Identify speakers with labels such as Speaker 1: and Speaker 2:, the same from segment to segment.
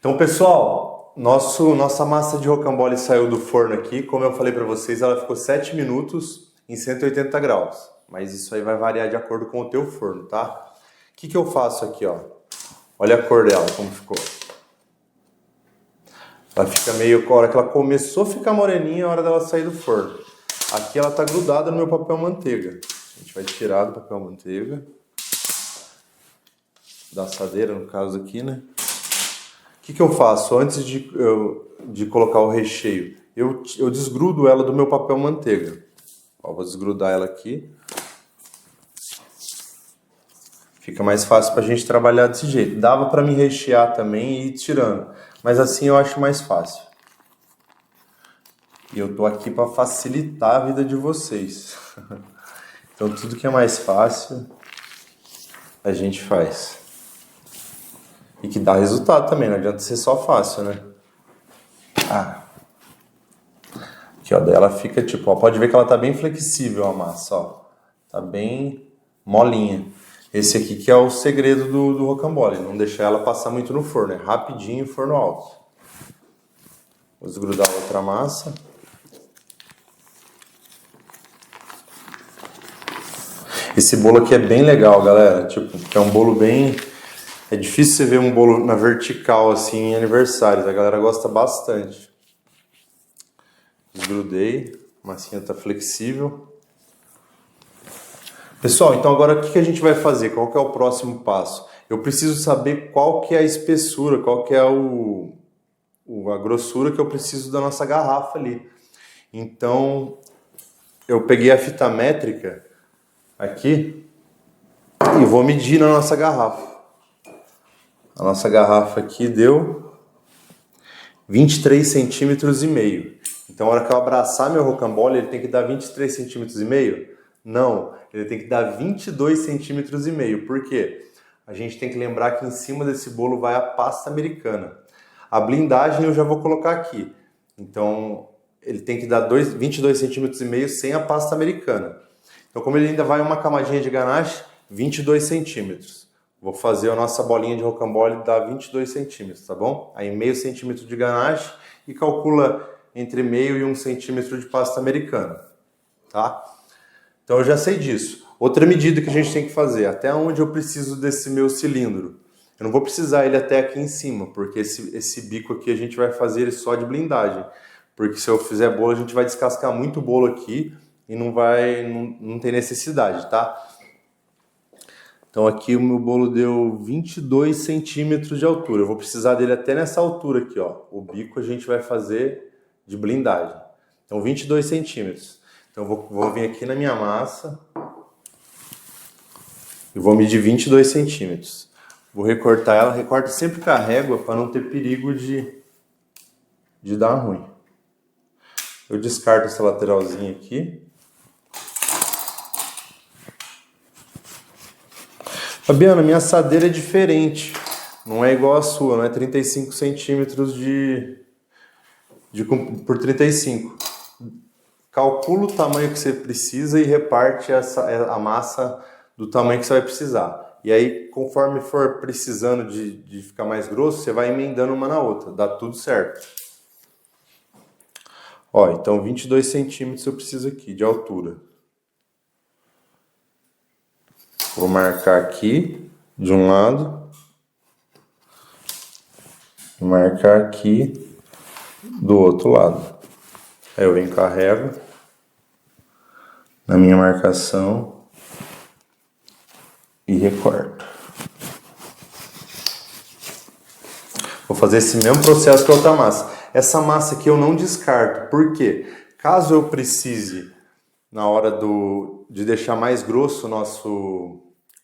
Speaker 1: Então, pessoal, nossa massa de rocambole saiu do forno aqui. Como eu falei para vocês, ela ficou 7 minutos em 180 graus. Mas isso aí vai variar de acordo com o teu forno, tá? O que eu faço aqui, ó? Olha a cor dela, como ficou. Ela fica meio... A hora que ela começou a ficar moreninha, é a hora dela sair do forno. Aqui ela tá grudada no meu papel manteiga. A gente vai tirar do papel manteiga. Da assadeira, no caso aqui, né? O que eu faço? Antes de colocar o recheio, eu desgrudo ela do meu papel manteiga. Ó, vou desgrudar ela aqui. Fica mais fácil pra gente trabalhar desse jeito. Dava pra me rechear também e ir tirando. Mas assim eu acho mais fácil. E eu tô aqui pra facilitar a vida de vocês. Então tudo que é mais fácil, a gente faz. E que dá resultado também, não adianta ser só fácil, né? Aqui, ó, daí ela fica tipo, ó, pode ver que ela tá bem flexível a massa, ó. Tá bem molinha. Esse aqui que é o segredo do rocambole, não deixar ela passar muito no forno, é rapidinho, forno alto. Vou desgrudar a outra massa. Esse bolo aqui é bem legal, galera, tipo, é um bolo bem... É difícil você ver um bolo na vertical, assim, em aniversários. A galera gosta bastante. Desgrudei. A massinha tá flexível. Pessoal, então agora o que a gente vai fazer? Qual que é o próximo passo? Eu preciso saber qual que é a espessura, qual que é a grossura que eu preciso da nossa garrafa ali. Então, eu peguei a fita métrica aqui e vou medir na nossa garrafa. A nossa garrafa aqui deu 23 centímetros e meio. Então, a hora que eu abraçar meu rocambole, ele tem que dar 23 centímetros e meio? Não, ele tem que dar 22 centímetros e meio. Por quê? A gente tem que lembrar que em cima desse bolo vai a pasta americana. A blindagem eu já vou colocar aqui. Então, ele tem que dar 22 centímetros e meio sem a pasta americana. Então, como ele ainda vai uma camadinha de ganache, 22 centímetros. Vou fazer a nossa bolinha de rocambole dar 22 centímetros, tá bom? Aí meio centímetro de ganache e calcula entre meio e 1 centímetro de pasta americana, tá? Então eu já sei disso. Outra medida que a gente tem que fazer, até onde eu preciso desse meu cilindro. Eu não vou precisar ele até aqui em cima, porque esse bico aqui a gente vai fazer ele só de blindagem. Porque se eu fizer bolo, a gente vai descascar muito bolo aqui e não tem necessidade, tá? Então aqui o meu bolo deu 22 centímetros de altura. Eu vou precisar dele até nessa altura aqui, ó. O bico a gente vai fazer de blindagem. Então 22 centímetros. Então eu vou vir aqui na minha massa e vou medir 22 centímetros. Vou recortar ela. Recorta sempre com a régua para não ter perigo de dar ruim. Eu descarto essa lateralzinha aqui. Fabiana, minha assadeira é diferente, não é igual a sua, não é 35 centímetros por 35. Calcula o tamanho que você precisa e reparte a massa do tamanho que você vai precisar. E aí, conforme for precisando de ficar mais grosso, você vai emendando uma na outra, dá tudo certo. Ó, então 22 centímetros eu preciso aqui de altura. Vou marcar aqui, de um lado. Vou marcar aqui, do outro lado. Aí eu venho com a régua, na minha marcação, e recorto. Vou fazer esse mesmo processo com a outra massa. Essa massa aqui eu não descarto, por quê? Caso eu precise, na hora de deixar mais grosso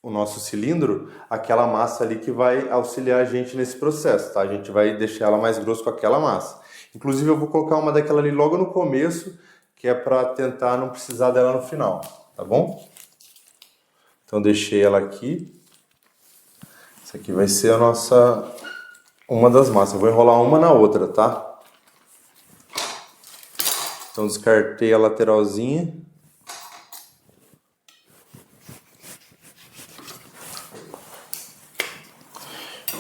Speaker 1: o nosso cilindro, aquela massa ali que vai auxiliar a gente nesse processo, tá? A gente vai deixar ela mais grosso com aquela massa. Inclusive eu vou colocar uma daquela ali logo no começo, que é para tentar não precisar dela no final, tá bom? Então deixei ela aqui. Essa aqui vai ser uma das massas. Eu vou enrolar uma na outra, tá? Então descartei a lateralzinha.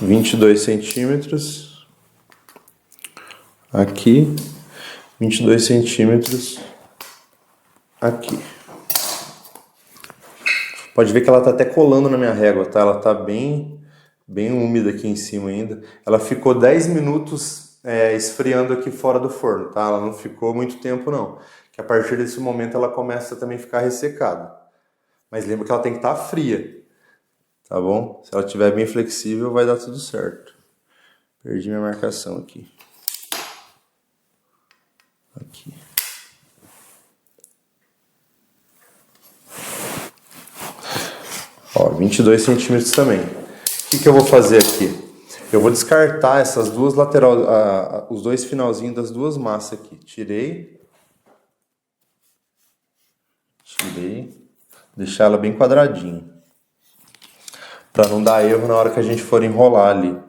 Speaker 1: (22 centímetros). aqui, 22 centímetros aqui. Pode ver que ela tá até colando na minha régua, tá? Ela tá bem úmida aqui em cima ainda. Ela ficou 10 minutos esfriando aqui fora do forno, tá? Ela não ficou muito tempo não, que a partir desse momento ela começa também a ficar ressecada. Mas lembra que ela tem que estar fria, tá bom? Se ela estiver bem flexível vai dar tudo certo. Perdi minha marcação aqui. Aqui. Ó, 22 centímetros também. O que eu vou fazer aqui? Eu vou descartar essas duas laterais, os dois finalzinhos das duas massas aqui. Tirei. Deixar ela bem quadradinha. Pra não dar erro na hora que a gente for enrolar ali.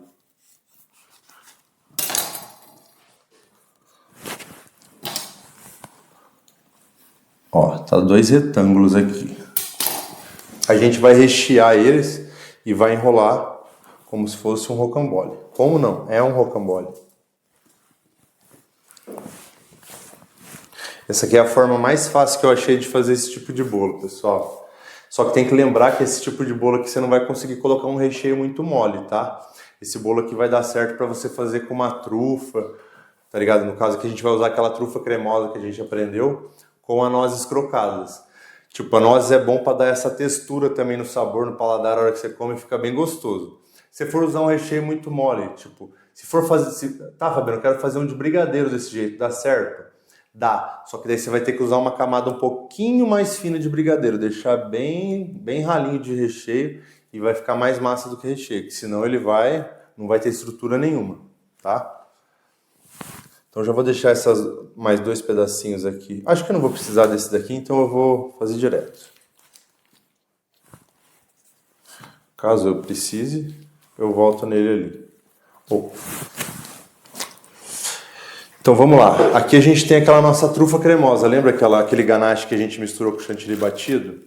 Speaker 1: Ó, tá dois retângulos aqui. A gente vai rechear eles e vai enrolar como se fosse um rocambole. Como não? É um rocambole. Essa aqui é a forma mais fácil que eu achei de fazer esse tipo de bolo, pessoal. Só que tem que lembrar que esse tipo de bolo aqui você não vai conseguir colocar um recheio muito mole, tá? Esse bolo aqui vai dar certo para você fazer com uma trufa, tá ligado? No caso aqui a gente vai usar aquela trufa cremosa que a gente aprendeu com as nozes crocadas. Tipo, a nozes é bom para dar essa textura também no sabor, no paladar, na hora que você come, fica bem gostoso. Se for usar um recheio muito mole, tipo, se for fazer... Tá, Fabiano, eu quero fazer um de brigadeiro desse jeito, dá certo? Dá, só que daí você vai ter que usar uma camada um pouquinho mais fina de brigadeiro, deixar bem ralinho de recheio e vai ficar mais massa do que recheio, que senão ele não vai ter estrutura nenhuma, tá? Então já vou deixar essas mais dois pedacinhos aqui. Acho que eu não vou precisar desse daqui, então eu vou fazer direto. Caso eu precise, eu volto nele ali. Oh. Então vamos lá. Aqui a gente tem aquela nossa trufa cremosa. Lembra aquele ganache que a gente misturou com chantilly batido? Ele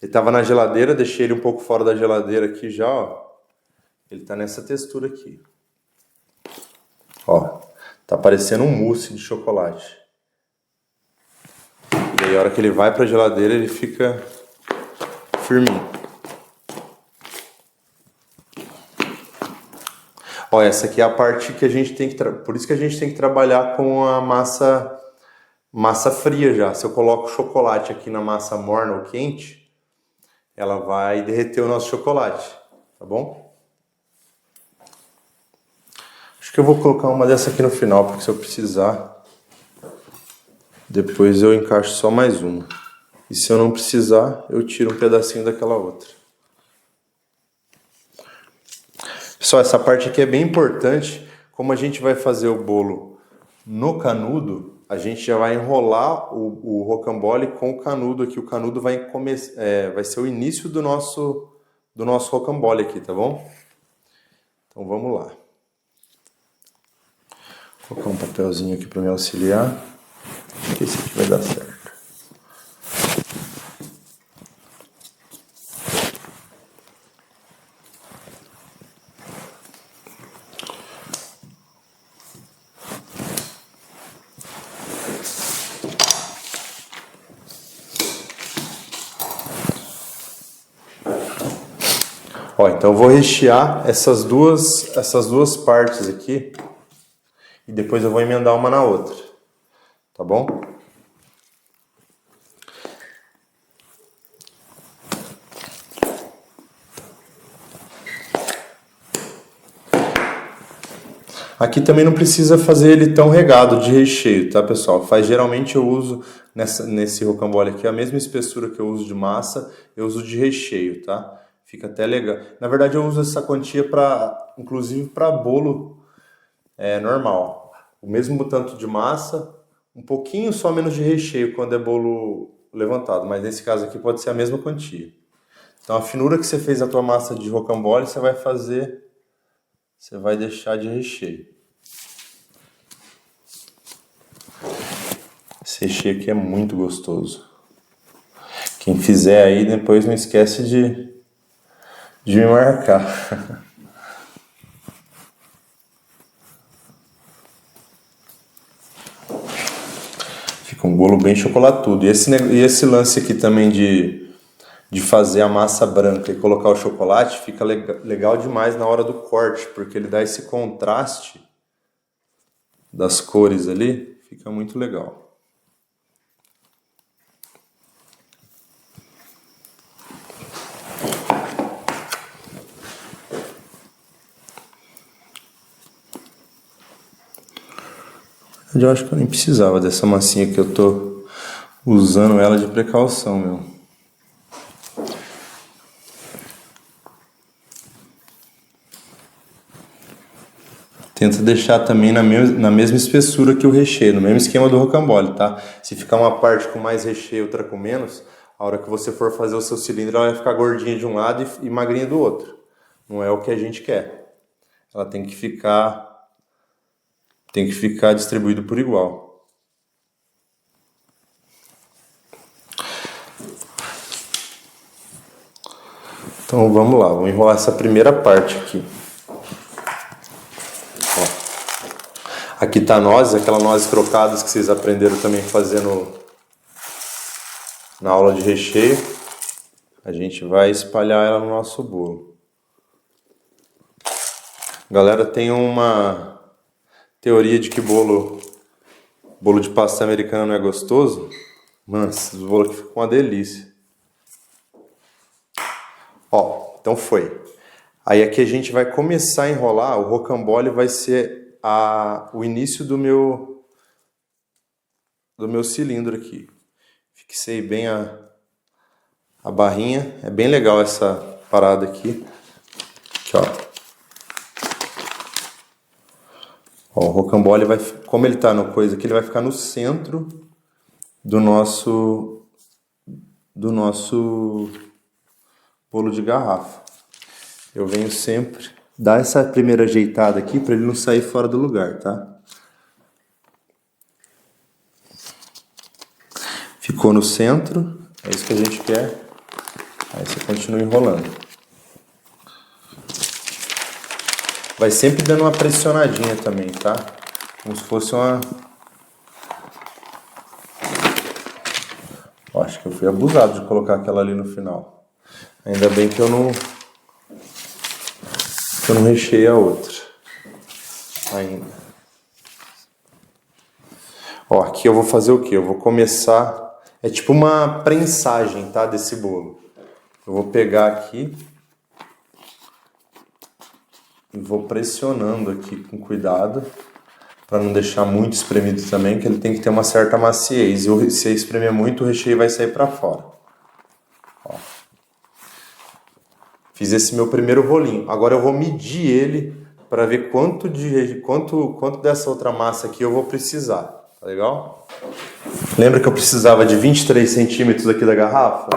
Speaker 1: estava na geladeira, deixei ele um pouco fora da geladeira aqui já, ó. Ele tá nessa textura aqui. Ó, tá parecendo um mousse de chocolate. E aí a hora que ele vai pra geladeira, ele fica firminho. Ó, essa aqui é a parte que a gente tem que... Por isso que a gente tem que trabalhar com a massa fria já. Se eu coloco chocolate aqui na massa morna ou quente, ela vai derreter o nosso chocolate, tá bom? Acho que eu vou colocar uma dessa aqui no final, porque se eu precisar, depois eu encaixo só mais uma. E se eu não precisar, eu tiro um pedacinho daquela outra. Pessoal, essa parte aqui é bem importante. Como a gente vai fazer o bolo no canudo, a gente já vai enrolar o rocambole com o canudo aqui. O canudo vai ser o início do nosso rocambole aqui, tá bom? Então vamos lá. Vou colocar um papelzinho aqui para me auxiliar. Acho que esse aqui vai dar certo. Ó, então eu vou rechear essas duas partes aqui e depois eu vou emendar uma na outra, tá bom? Aqui também não precisa fazer ele tão regado de recheio, tá, pessoal? Geralmente eu uso nesse rocambole aqui a mesma espessura que eu uso de massa, eu uso de recheio, tá? Fica até legal. Na verdade eu uso essa quantia inclusive para bolo normal. O mesmo tanto de massa, um pouquinho só menos de recheio quando é bolo levantado, mas nesse caso aqui pode ser a mesma quantia. Então a finura que você fez a tua massa de rocambole, você vai deixar de recheio. Esse recheio aqui é muito gostoso. Quem fizer aí, depois não esquece de me marcar. Fica um bolo bem chocolatudo. E esse lance aqui também de fazer a massa branca e colocar o chocolate fica legal demais na hora do corte, porque ele dá esse contraste das cores ali, fica muito legal. Eu acho que eu nem precisava dessa massinha que eu tô usando ela de precaução, meu. Tenta deixar também na mesma espessura que o recheio, no mesmo esquema do rocambole, tá? Se ficar uma parte com mais recheio e outra com menos, a hora que você for fazer o seu cilindro, ela vai ficar gordinha de um lado e magrinha do outro. Não é o que a gente quer. Ela tem que ficar distribuído por igual. Então vamos lá, vou enrolar essa primeira parte aqui. Ó. Aqui tá a noz, aquela nozes crocadas que vocês aprenderam também fazendo na aula de recheio. A gente vai espalhar ela no nosso bolo. Galera, tem uma teoria de que bolo de pasta americana não é gostoso. Mano, esses bolos aqui ficam uma delícia. Ó, então foi. Aí aqui a gente vai começar a enrolar, o rocambole vai ser o início do meu cilindro aqui. Fixei bem a barrinha, é bem legal essa parada aqui. Aqui, ó. Ó, o rocambole vai, como ele tá no coisa aqui, ele vai ficar no centro do nosso bolo de garrafa. Eu venho sempre dar essa primeira ajeitada aqui para ele não sair fora do lugar, tá? Ficou no centro, é isso que a gente quer. Aí você continua enrolando. Vai sempre dando uma pressionadinha também, tá? Como se fosse uma... Ó, acho que eu fui abusado de colocar aquela ali no final. Ainda bem que eu não recheei a outra ainda. Ó, aqui eu vou fazer o quê? Eu vou começar... É tipo uma prensagem, tá? Desse bolo. Eu vou pegar aqui e vou pressionando aqui com cuidado para não deixar muito espremido também, que ele tem que ter uma certa maciez. E se espremer muito, o recheio vai sair para fora. Ó. Fiz esse meu primeiro rolinho. Agora eu vou medir ele para ver quanto dessa outra massa aqui eu vou precisar. Tá legal? Lembra que eu precisava de 23 centímetros aqui da garrafa?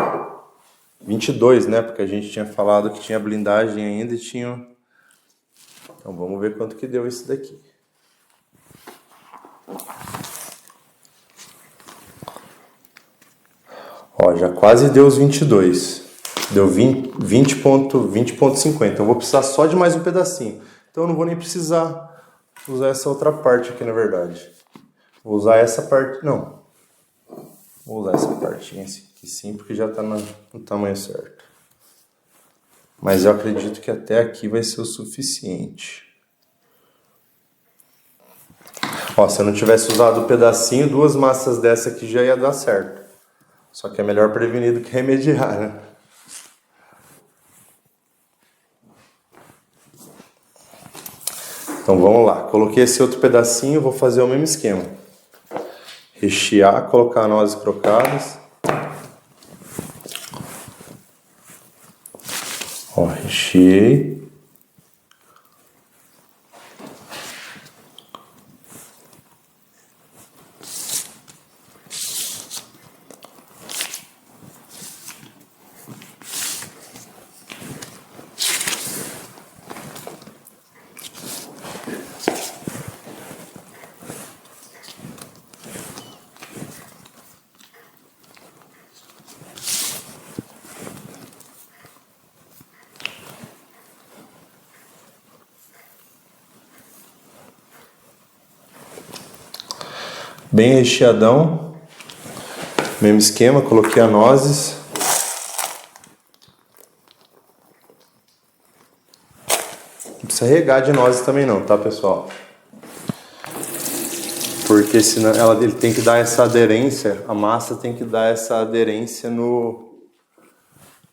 Speaker 1: 22, né? Porque a gente tinha falado que tinha blindagem ainda e tinha... Então vamos ver quanto que deu esse daqui. Ó, já quase deu os 22. Deu 20,50. Eu vou precisar só de mais um pedacinho. Então eu não vou nem precisar usar essa outra parte aqui, na verdade. Vou usar essa parte... Não. Vou usar essa partinha aqui sim, porque já está no tamanho certo. Mas eu acredito que até aqui vai ser o suficiente. Ó, se eu não tivesse usado o pedacinho, 2 massas dessa aqui já ia dar certo. Só que é melhor prevenir do que remediar, né? Então vamos lá. Coloquei esse outro pedacinho, vou fazer o mesmo esquema. Rechear, colocar nozes crocadas. Ó, recheei. Bem recheadão. Mesmo esquema, coloquei a nozes. Não precisa regar de nozes também não, tá, pessoal? Porque senão ele tem que dar essa aderência, a massa tem que dar essa aderência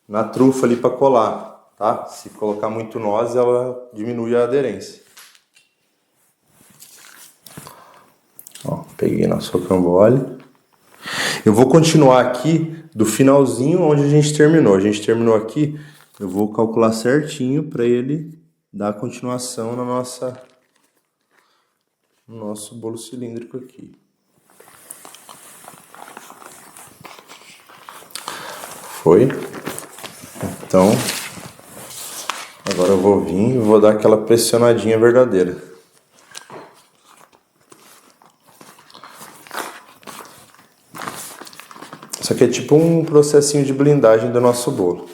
Speaker 1: na trufa ali para colar, tá? Se colocar muito noz, ela diminui a aderência. Ó, peguei nosso rocambole. Eu vou continuar aqui do finalzinho onde a gente terminou. A gente terminou aqui, eu vou calcular certinho para ele dar continuação no nosso bolo cilíndrico aqui. Foi? Então, agora eu vou vir e vou dar aquela pressionadinha verdadeira. Isso aqui é tipo um processinho de blindagem do nosso bolo.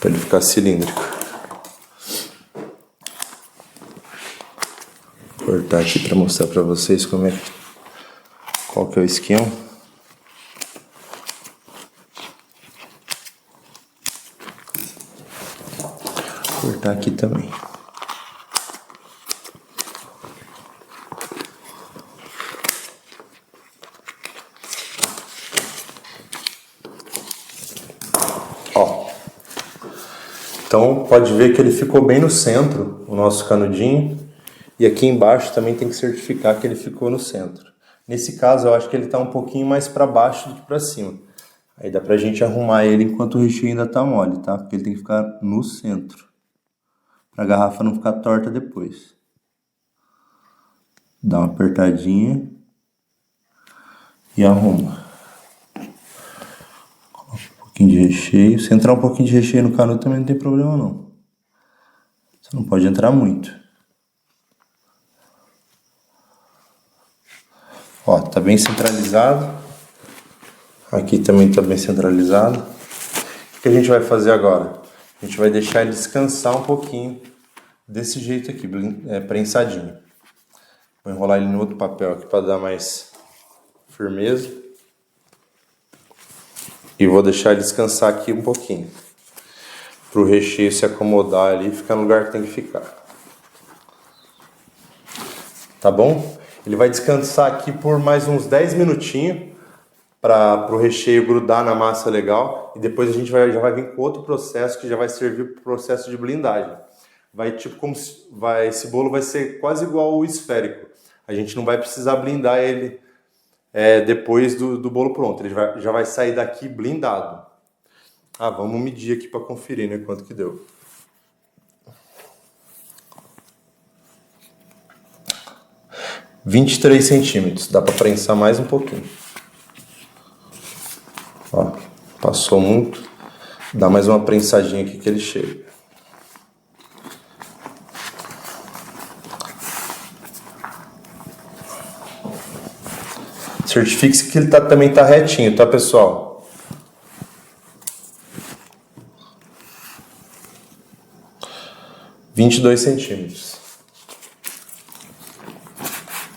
Speaker 1: Para ele ficar cilíndrico. Vou cortar aqui para mostrar para vocês qual que é o esquema. Vou cortar aqui também. Ó. Então pode ver que ele ficou bem no centro, o nosso canudinho. E aqui embaixo também tem que certificar que ele ficou no centro. Nesse caso, eu acho que ele está um pouquinho mais para baixo do que para cima. Aí dá pra gente arrumar ele enquanto o recheio ainda tá mole, tá? Porque ele tem que ficar no centro. Pra garrafa não ficar torta depois. Dá uma apertadinha. E arruma. Coloca um pouquinho de recheio. Se entrar um pouquinho de recheio no canudo também não tem problema não. Você não pode entrar muito. Ó, tá bem centralizado. Aqui também tá bem centralizado. O que a gente vai fazer agora? A gente vai deixar ele descansar um pouquinho desse jeito aqui, prensadinho. Vou enrolar ele no outro papel aqui para dar mais firmeza. E vou deixar ele descansar aqui um pouquinho. Para o recheio se acomodar ali e ficar no lugar que tem que ficar. Tá bom? Ele vai descansar aqui por mais uns 10 minutinhos para o recheio grudar na massa legal. E depois a gente já vai vir com outro processo que já vai servir para o processo de blindagem. Esse bolo vai ser quase igual ao esférico. A gente não vai precisar blindar ele depois do bolo pronto. Ele já vai sair daqui blindado. Ah, vamos medir aqui para conferir, né, quanto que deu. – 23 centímetros. Dá para prensar mais um pouquinho. Ó, passou muito. Dá mais uma prensadinha aqui que ele chega. Certifique-se que ele também tá retinho, tá, pessoal? – 22 centímetros.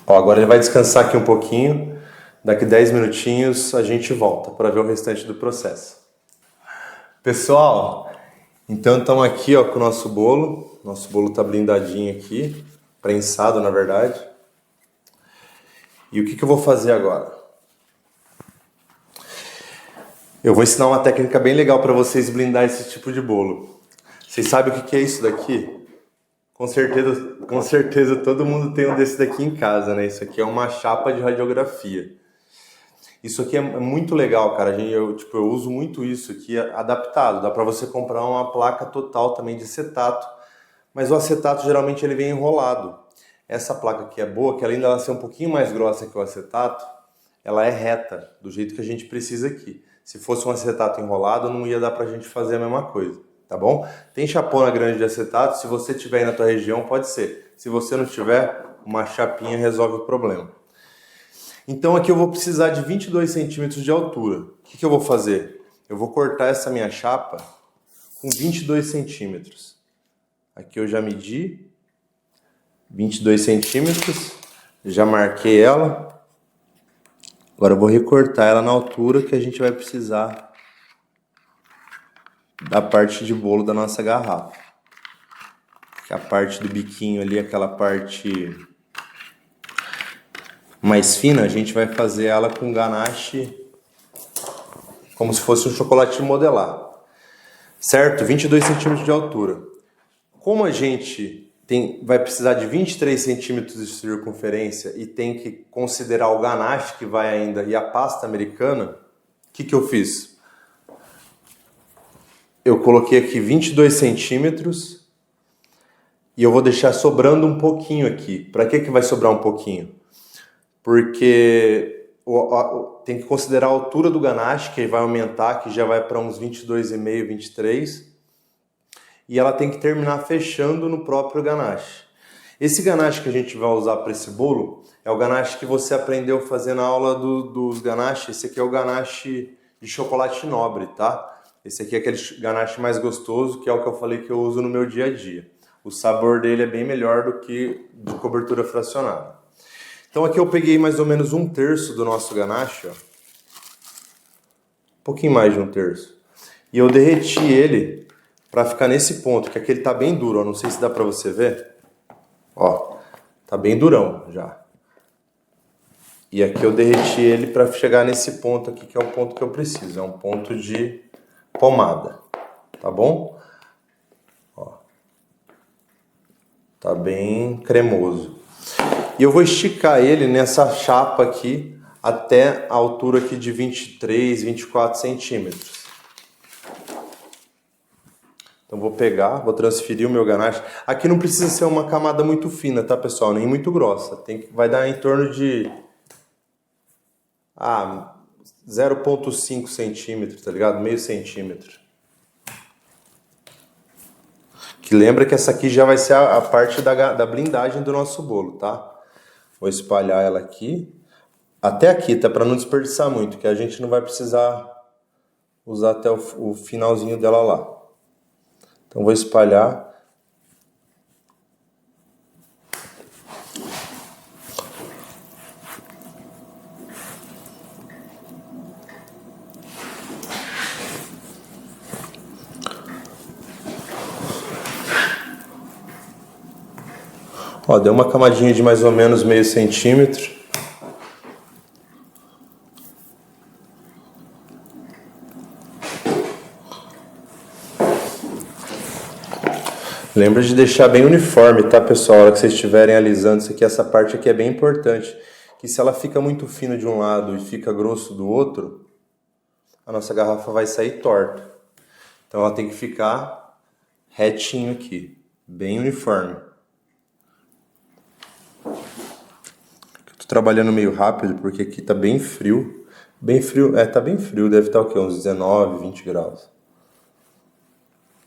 Speaker 1: Ó, agora ele vai descansar aqui um pouquinho. Daqui 10 minutinhos a gente volta para ver o restante do processo. Pessoal, então estamos aqui, ó, com o nosso bolo. Nosso bolo tá blindadinho aqui, prensado na verdade. E o que eu vou fazer agora? Eu vou ensinar uma técnica bem legal para vocês blindar esse tipo de bolo. Vocês sabem o que é isso daqui? Com certeza todo mundo tem um desse daqui em casa, né? Isso aqui é uma chapa de radiografia. Isso aqui é muito legal, cara. Eu uso muito isso aqui adaptado. Dá para você comprar uma placa total também de acetato. Mas o acetato geralmente ele vem enrolado. Essa placa aqui é boa, que além dela ser um pouquinho mais grossa que o acetato, ela é reta, do jeito que a gente precisa aqui. Se fosse um acetato enrolado, não ia dar pra gente fazer a mesma coisa, tá bom? Tem chapona grande de acetato, se você tiver aí na tua região, pode ser. Se você não tiver, uma chapinha resolve o problema. Então aqui eu vou precisar de 22 centímetros de altura. O que eu vou fazer? Eu vou cortar essa minha chapa com 22 centímetros. Aqui eu já medi 22 centímetros, já marquei ela. Agora eu vou recortar ela na altura que a gente vai precisar da parte de bolo da nossa garrafa. Que a parte do biquinho ali, aquela parte mais fina, a gente vai fazer ela com ganache como se fosse um chocolate modelar. Certo? 22 centímetros de altura. Como a gente vai precisar de 23 centímetros de circunferência e tem que considerar o ganache que vai ainda e a pasta americana, o que eu fiz? Eu coloquei aqui 22 centímetros e eu vou deixar sobrando um pouquinho aqui. Para que vai sobrar um pouquinho? Porque tem que considerar a altura do ganache, que vai aumentar, que já vai para uns 22,5, 23. E ela tem que terminar fechando no próprio ganache. Esse ganache que a gente vai usar para esse bolo é o ganache que você aprendeu a fazer na aula dos ganaches. Esse aqui é o ganache de chocolate nobre, tá? Esse aqui é aquele ganache mais gostoso, que é o que eu falei que eu uso no meu dia a dia. O sabor dele é bem melhor do que de cobertura fracionada. Então aqui eu peguei mais ou menos 1/3 do nosso ganache, ó. Um pouquinho mais de 1/3. E eu derreti ele para ficar nesse ponto, que aqui ele tá bem duro, ó. Não sei se dá para você ver. Ó, tá bem durão já. E aqui eu derreti ele para chegar nesse ponto aqui, que é o ponto que eu preciso. É um ponto de pomada, tá bom? Ó, tá bem cremoso. E eu vou esticar ele nessa chapa aqui até a altura aqui de 23, 24 centímetros. Então vou pegar, vou transferir o meu ganache. Aqui não precisa ser uma camada muito fina, tá, pessoal? Nem muito grossa. Vai dar em torno de 0,5 centímetros, tá ligado? Meio centímetro. Que lembra que essa aqui já vai ser a parte da blindagem do nosso bolo, tá? Vou espalhar ela aqui. Até aqui, tá? Para não desperdiçar muito, que a gente não vai precisar usar até o finalzinho dela lá. Então vou espalhar. Ó, deu uma camadinha de mais ou menos meio centímetro. Lembra de deixar bem uniforme, tá, pessoal? A hora que vocês estiverem alisando isso aqui, essa parte aqui é bem importante. Que se ela fica muito fina de um lado e fica grosso do outro, a nossa garrafa vai sair torta. Então ela tem que ficar retinho aqui, bem uniforme. Tô trabalhando meio rápido porque aqui tá bem frio. Bem frio, tá bem frio, deve estar o quê? Uns 19, 20 graus.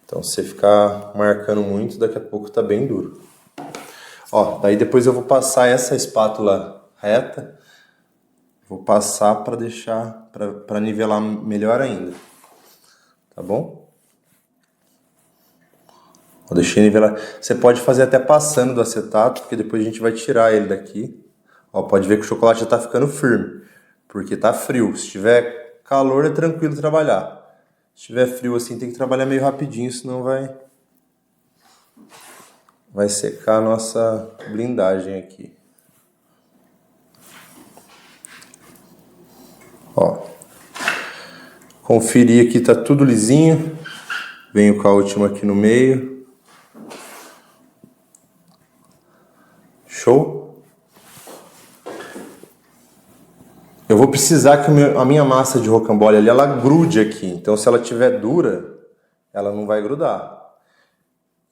Speaker 1: Então se você ficar marcando muito, daqui a pouco tá bem duro. Ó, daí depois eu vou passar essa espátula reta. Vou passar para deixar, para nivelar melhor ainda. Tá bom? Ó, deixei nivelar. Você pode fazer até passando do acetato, porque depois a gente vai tirar ele daqui. Ó, pode ver que o chocolate já tá ficando firme, porque tá frio. Se tiver calor é tranquilo trabalhar. Se tiver frio assim tem que trabalhar meio rapidinho, senão vai secar a nossa blindagem aqui. Ó, conferir aqui, tá tudo lisinho. Venho com a última aqui no meio. Show? Eu vou precisar que a minha massa de rocambole ali, ela grude aqui. Então se ela estiver dura, ela não vai grudar.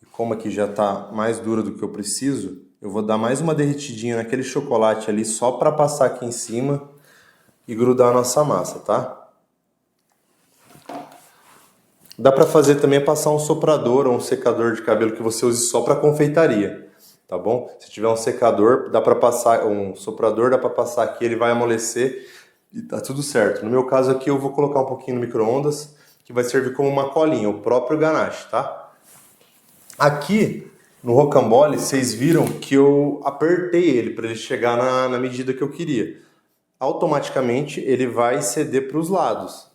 Speaker 1: E como aqui já tá mais dura do que eu preciso, eu vou dar mais uma derretidinha naquele chocolate ali, só para passar aqui em cima e grudar a nossa massa, tá? Dá para fazer também passar um soprador ou um secador de cabelo que você use só para confeitaria, tá bom? Se tiver um secador, dá para passar, um soprador, dá para passar aqui, ele vai amolecer e tá tudo certo. No meu caso aqui eu vou colocar um pouquinho no micro-ondas, que vai servir como uma colinha, o próprio ganache, tá? Aqui no rocambole, vocês viram que eu apertei ele para ele chegar na medida que eu queria. automaticamente ele vai ceder para os lados.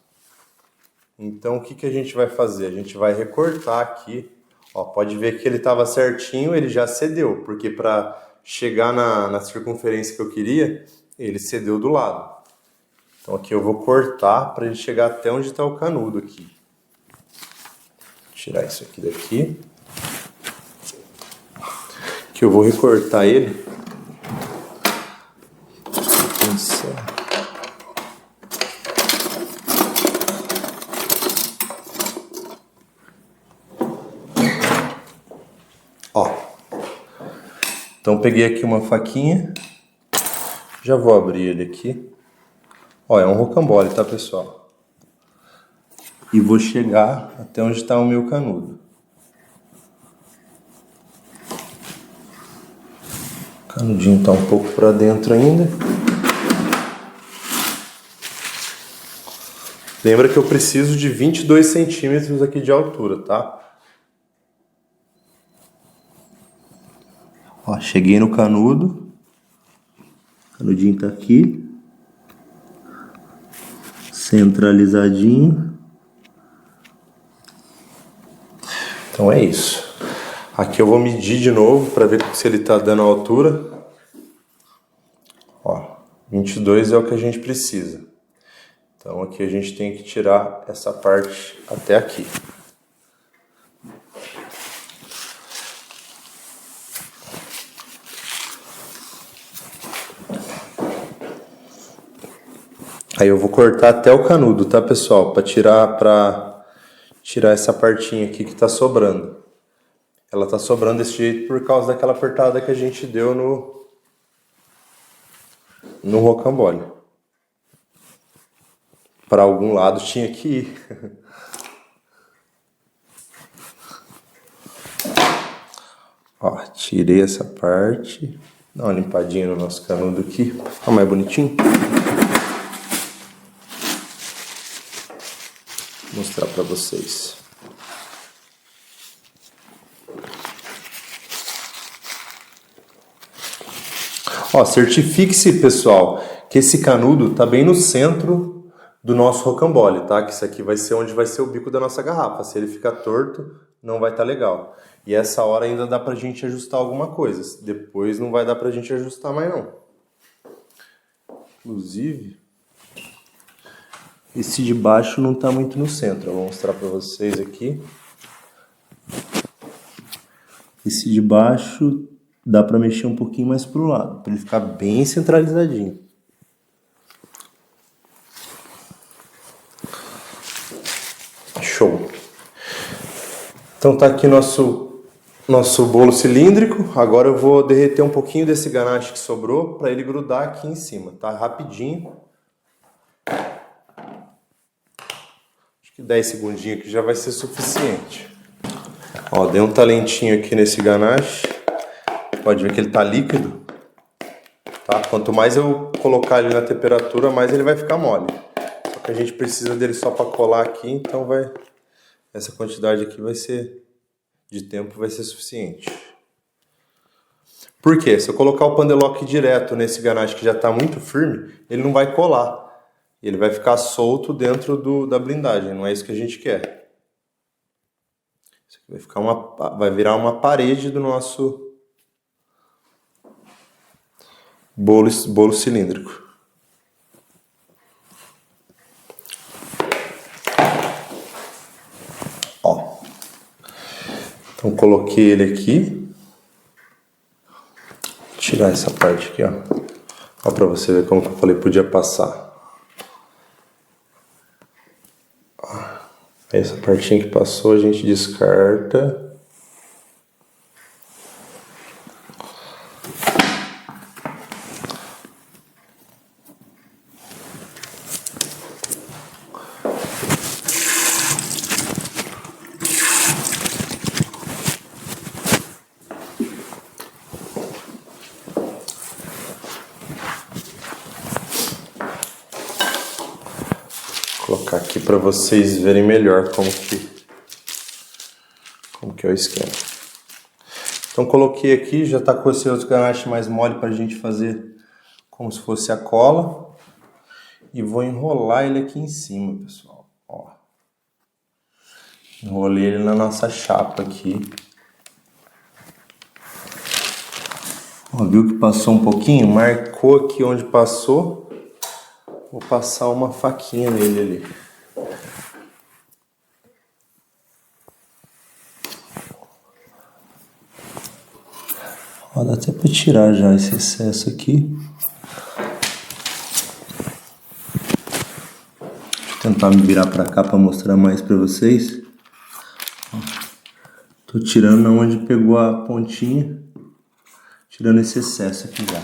Speaker 1: Então o que a gente vai fazer? A gente vai recortar aqui. Ó, pode ver que ele estava certinho, ele já cedeu, porque para chegar na circunferência que eu queria, ele cedeu do lado. Então aqui eu vou cortar para ele chegar até onde está o canudo aqui. Vou tirar isso aqui daqui. Que eu vou recortar ele. Ó. Então peguei aqui uma faquinha. Já vou abrir ele aqui. Ó, é um rocambole, tá, pessoal? E vou chegar até onde está o meu canudo. O canudinho tá um pouco para dentro ainda. Lembra que eu preciso de 22 centímetros aqui de altura, tá? Ó, cheguei no canudo. O canudinho tá aqui. Centralizadinho. Então é isso. Aqui eu vou medir de novo para ver se ele tá dando a altura. Ó, 22 é o que a gente precisa. Então aqui a gente tem que tirar essa parte até aqui. Aí eu vou cortar até o canudo, tá, pessoal? Para tirar essa partinha aqui que tá sobrando. Ela tá sobrando desse jeito por causa daquela apertada que a gente deu no rocambole. Para algum lado tinha que ir. Ó, tirei essa parte. Dá uma limpadinha no nosso canudo aqui para ficar mais bonitinho. Vou mostrar para vocês. Ó, certifique-se, pessoal, que esse canudo tá bem no centro do nosso rocambole, tá? Que isso aqui vai ser onde vai ser o bico da nossa garrafa. Se ele ficar torto, não vai estar legal. E essa hora ainda dá pra gente ajustar alguma coisa. Depois não vai dar pra gente ajustar mais não. Inclusive, esse de baixo não tá muito no centro. Eu vou mostrar pra vocês aqui. Esse de baixo dá pra mexer um pouquinho mais pro lado, pra ele ficar bem centralizadinho. Show! Então tá aqui nosso bolo cilíndrico. Agora eu vou derreter um pouquinho desse ganache que sobrou para ele grudar aqui em cima, tá? Rapidinho. Acho que 10 segundinhos aqui já vai ser suficiente. Ó, dei um talentinho aqui nesse ganache. Pode ver que ele tá líquido. Tá? Quanto mais eu colocar ele na temperatura, mais ele vai ficar mole. Só que a gente precisa dele só para colar aqui, então essa quantidade aqui de tempo vai ser suficiente. Por quê? Se eu colocar o pandeloque direto nesse ganache que já está muito firme, ele não vai colar. Ele vai ficar solto dentro da blindagem, não é isso que a gente quer. Isso aqui vai virar uma parede do nosso bolo cilíndrico. Ó. Então coloquei ele aqui. Vou tirar essa parte aqui, ó. Ó, pra você ver como que eu falei, podia passar. Aí essa partinha que passou a gente descarta. Vou colocar aqui para vocês verem melhor como que é o esquema. Então coloquei aqui, já tá com esse outro ganache mais mole para a gente fazer como se fosse a cola. e vou enrolar ele aqui em cima, pessoal. Ó. Enrolei ele na nossa chapa aqui. Ó, viu que passou um pouquinho? Marcou aqui onde passou. Vou passar uma faquinha nele ali. Ó, dá até para tirar já esse excesso aqui. Deixa eu tentar me virar para cá para mostrar mais para vocês. Ó, tô tirando onde pegou a pontinha, tirando esse excesso aqui já.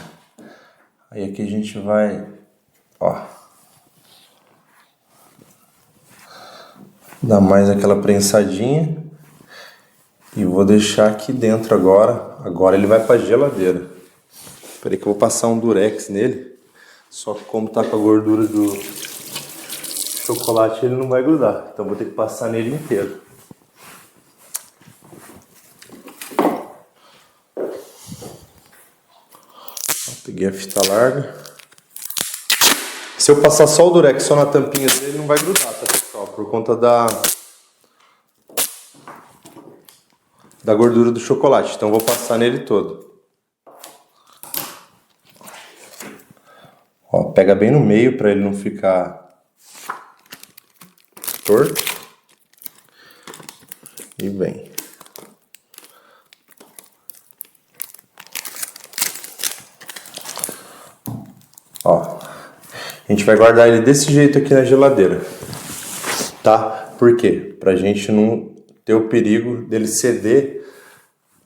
Speaker 1: Aí aqui a gente vai, ó, dar mais aquela prensadinha. E vou deixar aqui dentro agora. Agora ele vai para a geladeira. Espera aí que eu vou passar um durex nele. Só que como tá com a gordura do chocolate, ele não vai grudar. Então vou ter que passar nele inteiro. Peguei a fita larga. Se eu passar só o durex só na tampinha dele, ele não vai grudar, tá, pessoal? Por conta da gordura do chocolate. Então vou passar nele todo. Ó, pega bem no meio para ele não ficar torto. E vem. Ó, a gente vai guardar ele desse jeito aqui na geladeira, tá? Por quê? Pra gente não ter o perigo dele ceder.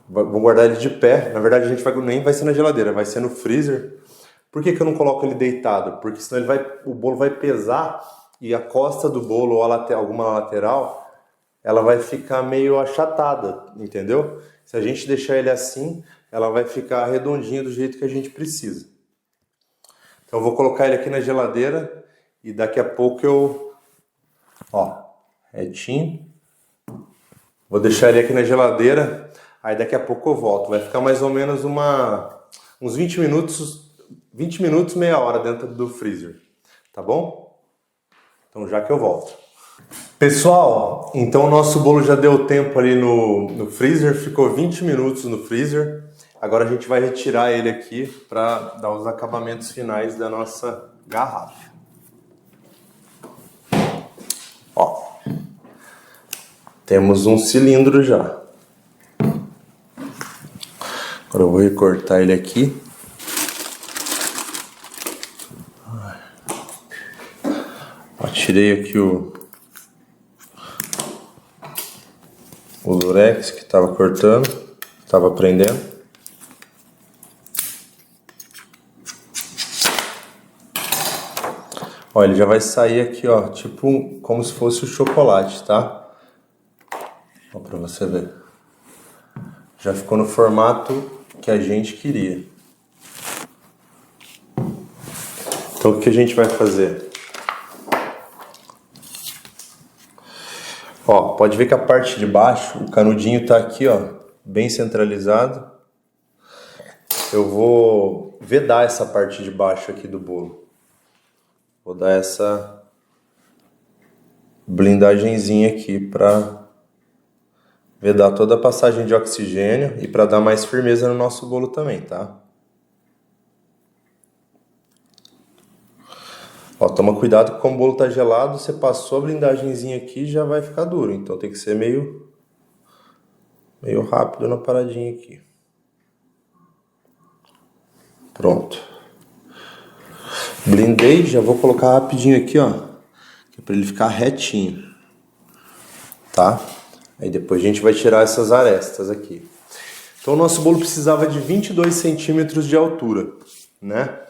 Speaker 1: Vou guardar ele de pé. Na verdade, a gente nem vai ser na geladeira, vai ser no freezer. Por que que eu não coloco ele deitado? Porque senão o bolo vai pesar e a costa do bolo ou alguma lateral, ela vai ficar meio achatada, entendeu? Se a gente deixar ele assim, ela vai ficar redondinha do jeito que a gente precisa. Então eu vou colocar ele aqui na geladeira e daqui a pouco ó, retinho. Vou deixar ele aqui na geladeira, aí daqui a pouco eu volto. Vai ficar mais ou menos uns 20 minutos, meia hora dentro do freezer, tá bom? Então já que eu volto. Pessoal, então o nosso bolo já deu tempo ali no freezer, ficou 20 minutos no freezer. Agora a gente vai retirar ele aqui para dar os acabamentos finais da nossa garrafa. Ó, temos um cilindro já. Agora eu vou recortar ele aqui. Ó, tirei aqui o durex que estava cortando, estava prendendo. Ó, ele já vai sair aqui, ó, tipo como se fosse o chocolate, tá? Ó, pra você ver. Já ficou no formato que a gente queria. Então o que a gente vai fazer? Ó, pode ver que a parte de baixo, o canudinho tá aqui, ó, bem centralizado. Eu vou vedar essa parte de baixo aqui do bolo. Vou dar essa blindagenzinha aqui para vedar toda a passagem de oxigênio e para dar mais firmeza no nosso bolo também, tá? Ó, toma cuidado que como o bolo tá gelado, você passou a blindagenzinha aqui já vai ficar duro. Então tem que ser meio rápido na paradinha aqui. Pronto. Blindei, já vou colocar rapidinho aqui, ó, que é para ele ficar retinho, tá? Aí depois a gente vai tirar essas arestas aqui. Então o nosso bolo precisava de 22 centímetros de altura, né?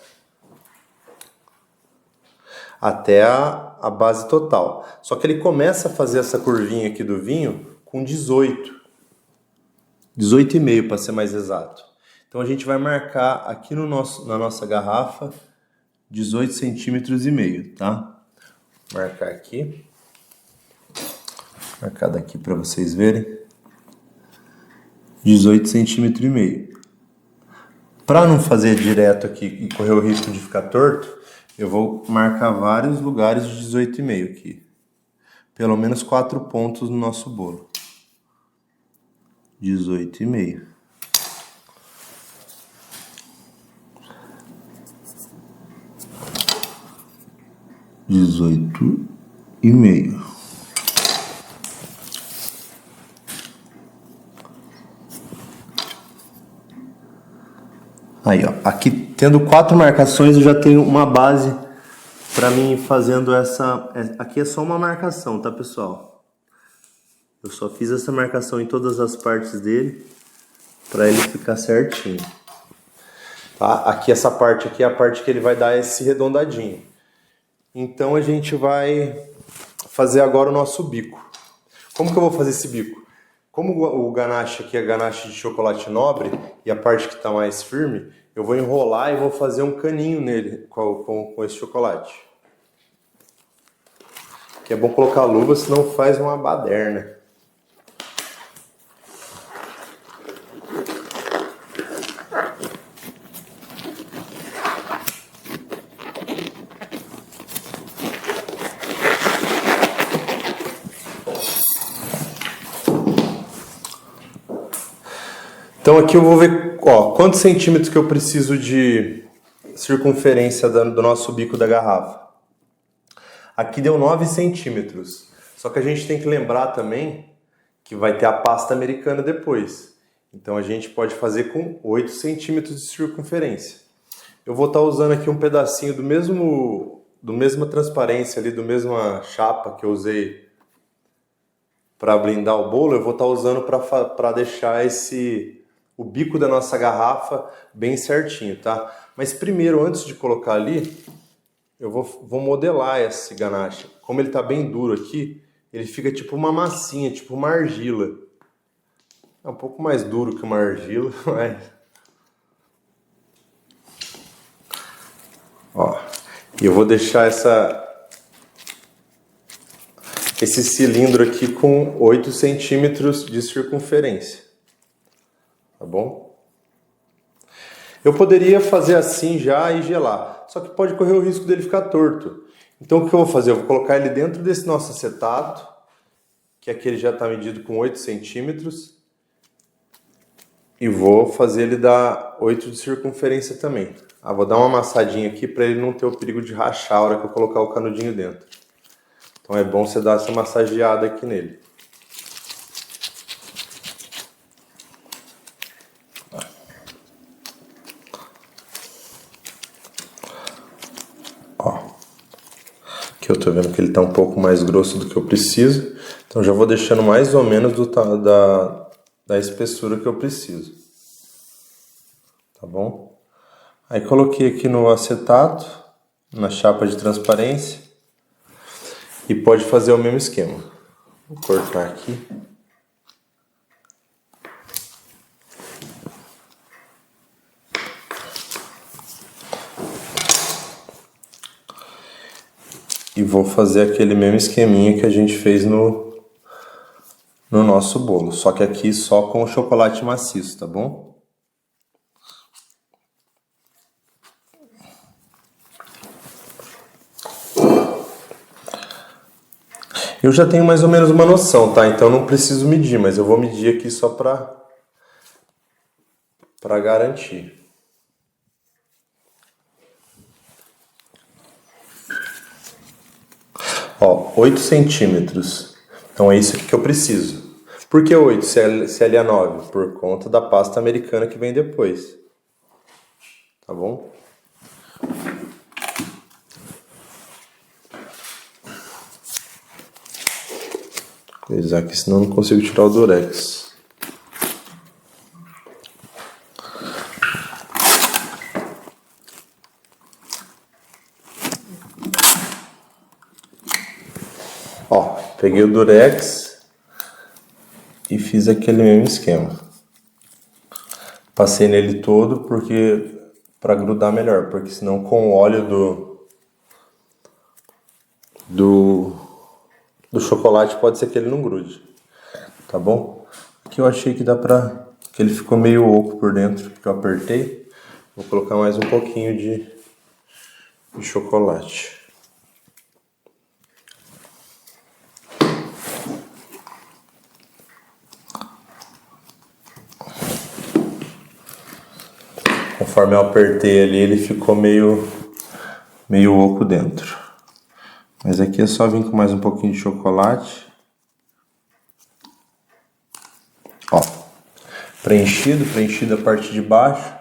Speaker 1: Até a base total. Só que ele começa a fazer essa curvinha aqui do vinho com 18. 18,5 para ser mais exato. Então a gente vai marcar aqui na nossa garrafa 18 centímetros e meio, tá? Marcar aqui. Marcar daqui para vocês verem. 18 centímetros e meio. Para não fazer direto aqui e correr o risco de ficar torto, eu vou marcar vários lugares de 18,5 aqui. Pelo menos 4 pontos no nosso bolo. 18,5. Aí, ó, aqui tendo 4 marcações eu já tenho uma base para mim fazendo essa. Aqui é só uma marcação, tá, pessoal? Eu só fiz essa marcação em todas as partes dele para ele ficar certinho. Tá? Aqui essa parte aqui é a parte que ele vai dar esse redondadinho. Então a gente vai fazer agora o nosso bico. Como que eu vou fazer esse bico? Como o ganache aqui é ganache de chocolate nobre e a parte que está mais firme, eu vou enrolar e vou fazer um caninho nele com esse chocolate. Que é bom colocar luva, senão faz uma baderna. Então aqui eu vou ver, ó, quantos centímetros que eu preciso de circunferência do nosso bico da garrafa. Aqui deu 9 centímetros. Só que a gente tem que lembrar também que vai ter a pasta americana depois. Então a gente pode fazer com 8 centímetros de circunferência. Eu vou estar usando aqui um pedacinho do mesma transparência ali, do mesma chapa que eu usei para blindar o bolo. Eu vou estar usando para deixar o bico da nossa garrafa bem certinho, tá? Mas primeiro, antes de colocar ali, eu vou modelar esse ganache. Como ele tá bem duro aqui, ele fica tipo uma massinha, tipo uma argila. É um pouco mais duro que uma argila, mas... Ó, e eu vou deixar esse cilindro aqui com 8 centímetros de circunferência. Tá bom? Eu poderia fazer assim já e gelar, só que pode correr o risco dele ficar torto. Então o que eu vou fazer? Eu vou colocar ele dentro desse nosso acetato, que aqui ele já está medido com 8 centímetros, e vou fazer ele dar 8 de circunferência também. Vou dar uma amassadinha aqui para ele não ter o perigo de rachar a hora que eu colocar o canudinho dentro. Então é bom você dar essa massageada aqui nele. Aqui eu tô vendo que ele tá um pouco mais grosso do que eu preciso. Então já vou deixando mais ou menos da espessura que eu preciso. Tá bom? Aí coloquei aqui no acetato, na chapa de transparência. E pode fazer o mesmo esquema. Vou cortar aqui. E vou fazer aquele mesmo esqueminha que a gente fez no nosso bolo. Só que aqui só com o chocolate maciço, tá bom? Eu já tenho mais ou menos uma noção, tá? Então não preciso medir, mas eu vou medir aqui só para garantir. Ó, 8 centímetros. Então é isso aqui que eu preciso. Por que 8 se ali é 9? Por conta da pasta americana que vem depois. Tá bom? Vou coisar aqui, senão eu não consigo tirar o durex. Ó, peguei o durex e fiz aquele mesmo esquema. Passei nele todo para grudar melhor, porque senão com o óleo do chocolate pode ser que ele não grude. Tá bom? Aqui eu achei que que ele ficou meio oco por dentro, que eu apertei. Vou colocar mais um pouquinho de chocolate. Conforme eu apertei ali, ele ficou meio oco dentro. Mas aqui é só vir com mais um pouquinho de chocolate. Ó, preenchido a parte de baixo.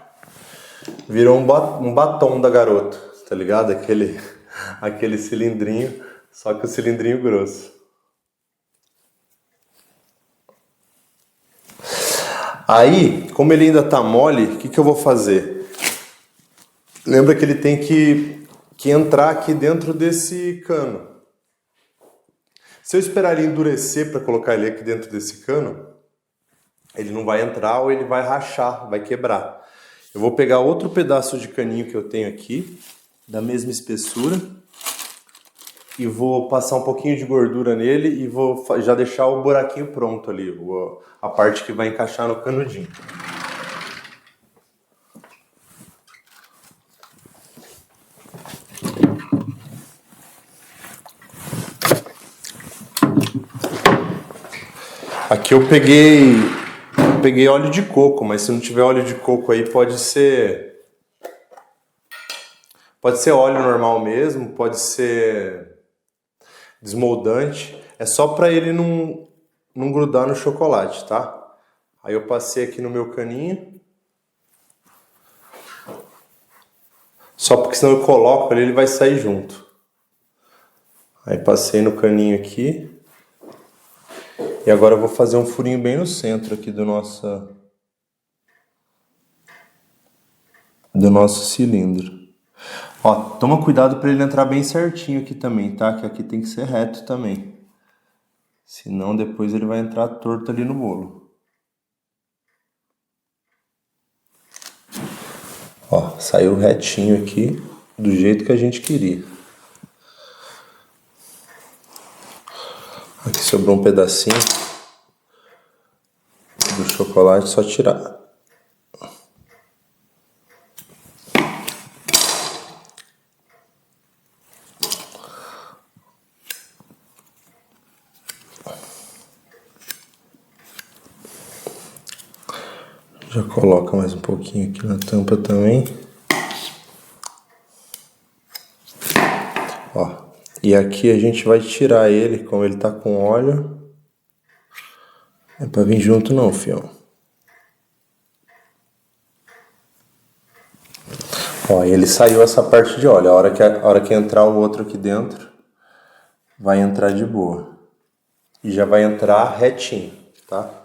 Speaker 1: Virou um batom da garota, tá ligado? Aquele cilindrinho, só que o cilindrinho grosso. Aí, como ele ainda tá mole, o que eu vou fazer? Lembra que ele tem que entrar aqui dentro desse cano. Se eu esperar ele endurecer para colocar ele aqui dentro desse cano, ele não vai entrar ou ele vai rachar, vai quebrar. Eu vou pegar outro pedaço de caninho que eu tenho aqui, da mesma espessura, e vou passar um pouquinho de gordura nele e vou já deixar o buraquinho pronto ali, a parte que vai encaixar no canudinho. Aqui eu peguei óleo de coco, mas se não tiver óleo de coco aí pode ser óleo normal mesmo, pode ser desmoldante, é só para ele não grudar no chocolate, tá? Aí eu passei aqui no meu caninho, só porque senão eu coloco ele vai sair junto. Aí passei no caninho aqui. E agora eu vou fazer um furinho bem no centro aqui do nosso cilindro. Ó, toma cuidado para ele entrar bem certinho aqui também, tá? Que aqui tem que ser reto também. Senão depois ele vai entrar torto ali no bolo. Ó, saiu retinho aqui, do jeito que a gente queria. Aqui sobrou um pedacinho do chocolate, só tirar. Já coloca mais um pouquinho aqui na tampa também. Ó, e aqui a gente vai tirar ele, como ele tá com óleo. Não é pra vir junto não, fião. Ó, ele saiu essa parte de óleo. A hora que entrar o outro aqui dentro, vai entrar de boa. E já vai entrar retinho, tá?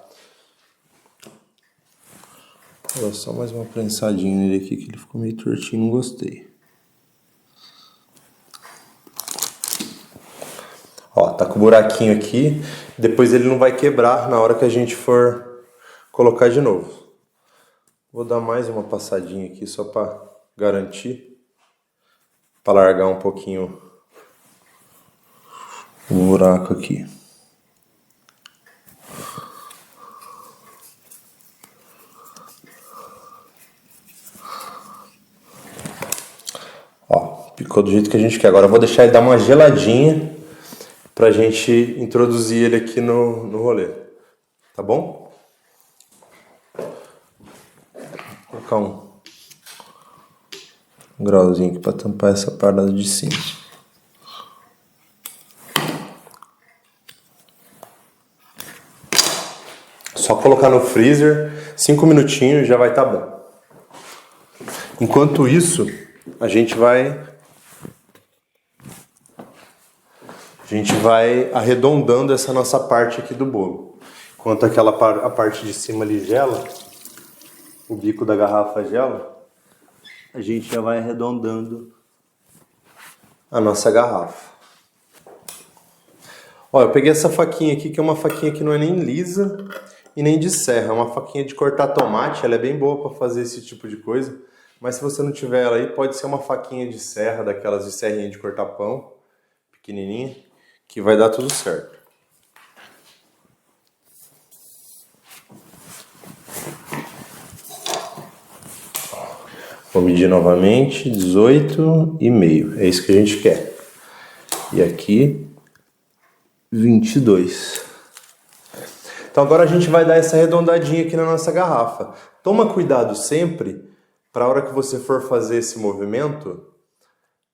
Speaker 1: Vou só mais uma prensadinha nele aqui, que ele ficou meio tortinho, não gostei. Ó, tá com o buraquinho aqui, depois ele não vai quebrar na hora que a gente for colocar de novo. Vou dar mais uma passadinha aqui só pra garantir, pra largar um pouquinho o buraco aqui. Ó, picou do jeito que a gente quer. Agora eu vou deixar ele dar uma geladinha pra gente introduzir ele aqui no rolê. Tá bom? Vou colocar um grauzinho aqui pra tampar essa parada de cima. Só colocar no freezer, 5 minutinhos já vai estar bom. Enquanto isso, a gente vai arredondando essa nossa parte aqui do bolo. Enquanto a parte de cima ali gela, o bico da garrafa gela, a gente já vai arredondando a nossa garrafa. Ó, eu peguei essa faquinha aqui, que é uma faquinha que não é nem lisa e nem de serra. É uma faquinha de cortar tomate, ela é bem boa para fazer esse tipo de coisa. Mas se você não tiver ela aí, pode ser uma faquinha de serra, daquelas de serrinha de cortar pão, pequenininha, que vai dar tudo certo. Vou medir novamente, 18,5. É isso que a gente quer. E aqui, 22. Então agora a gente vai dar essa arredondadinha aqui na nossa garrafa. Toma cuidado sempre, para a hora que você for fazer esse movimento,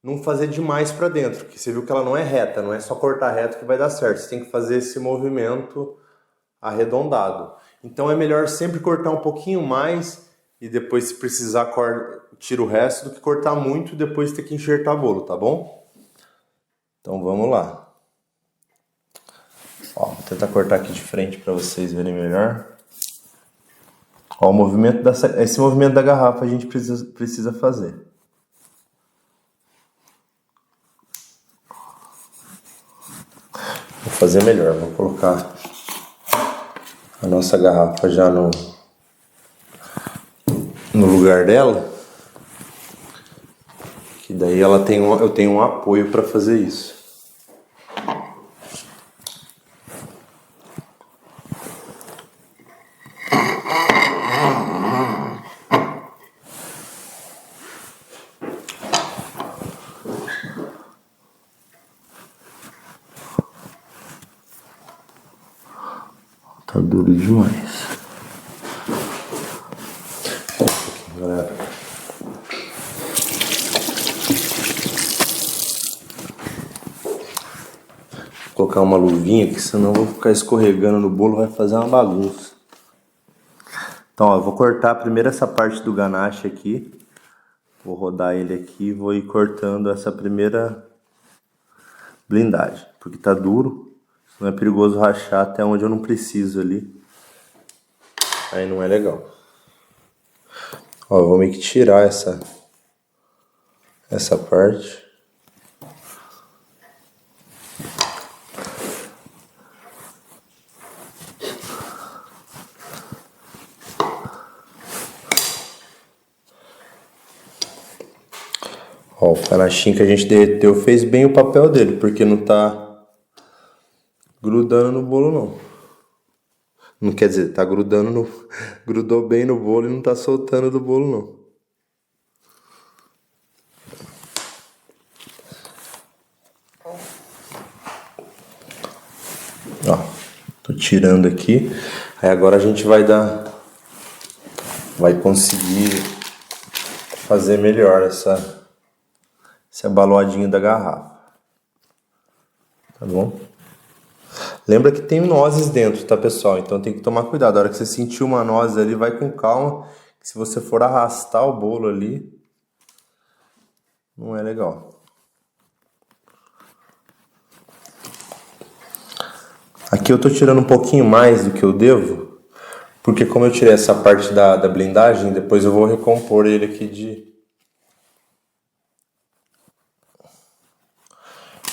Speaker 1: não fazer demais para dentro, porque você viu que ela não é reta, não é só cortar reto que vai dar certo. Você tem que fazer esse movimento arredondado. Então é melhor sempre cortar um pouquinho mais e depois, se precisar, tira o resto, do que cortar muito e depois ter que enxertar bolo, tá bom? Então vamos lá. Ó, vou tentar cortar aqui de frente para vocês verem melhor. Ó, o movimento esse movimento da garrafa a gente precisa fazer. Vou fazer melhor, vou colocar a nossa garrafa já no lugar dela, que daí eu tenho um apoio para fazer isso. Tá duro demais. Galera. Vou colocar uma luvinha, que senão eu vou ficar escorregando no bolo, vai fazer uma bagunça. Então, ó, eu vou cortar primeiro essa parte do ganache aqui. Vou rodar ele aqui e vou ir cortando essa primeira blindagem, porque tá duro. Não é perigoso rachar até onde eu não preciso ali. Aí não é legal. Ó, eu vou meio que tirar essa parte. Ó, o ganachinho que a gente derreteu fez bem o papel dele, porque não tá grudando no bolo não. Não quer dizer, tá grudou bem no bolo e não tá soltando do bolo não. Ó, tô tirando aqui. Aí agora a gente vai conseguir fazer melhor esse abaloadinho da garrafa. Tá bom? Lembra que tem nozes dentro, tá, pessoal? Então tem que tomar cuidado. A hora que você sentir uma noz ali, vai com calma. Que se você for arrastar o bolo ali, não é legal. Aqui eu tô tirando um pouquinho mais do que eu devo, porque como eu tirei essa parte da blindagem, depois eu vou recompor ele aqui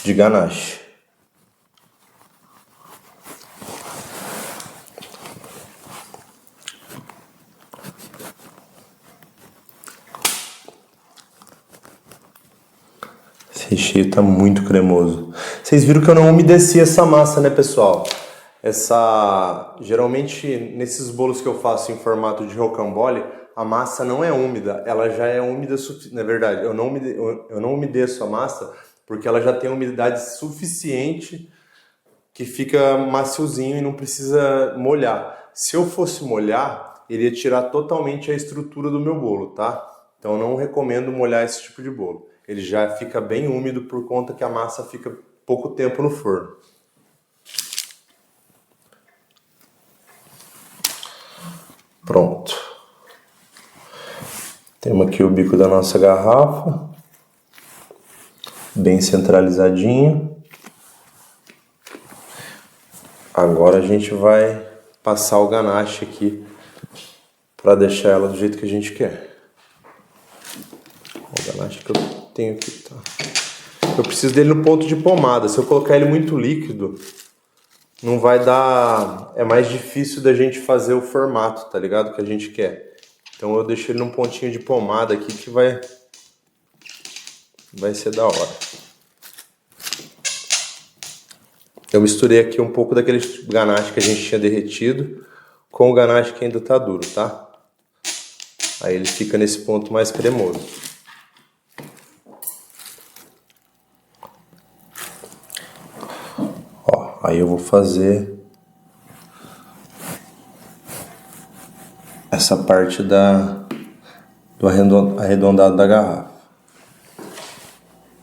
Speaker 1: de ganache. Esse recheio tá muito cremoso. Vocês viram que eu não umedeci essa massa, né, pessoal? Geralmente, nesses bolos que eu faço em formato de rocambole, a massa não é úmida, ela já é úmida, na verdade, eu não umedeço a massa porque ela já tem umidade suficiente que fica maciozinho e não precisa molhar. Se eu fosse molhar, ele ia tirar totalmente a estrutura do meu bolo, tá? Então eu não recomendo molhar esse tipo de bolo. Ele já fica bem úmido por conta que a massa fica pouco tempo no forno. Pronto. Temos aqui o bico da nossa garrafa, bem centralizadinho. Agora a gente vai passar o ganache aqui para deixar ela do jeito que a gente quer. O ganache que eu tenho aqui, tá? Eu preciso dele no ponto de pomada. Se eu colocar ele muito líquido, não vai dar... É mais difícil da gente fazer o formato, tá ligado? Que a gente quer. Então eu deixo ele num pontinho de pomada aqui que vai ser da hora. Eu misturei aqui um pouco daquele ganache que a gente tinha derretido com o ganache que ainda tá duro, tá? Aí ele fica nesse ponto mais cremoso. Ó, aí eu vou fazer essa parte do arredondado da garrafa.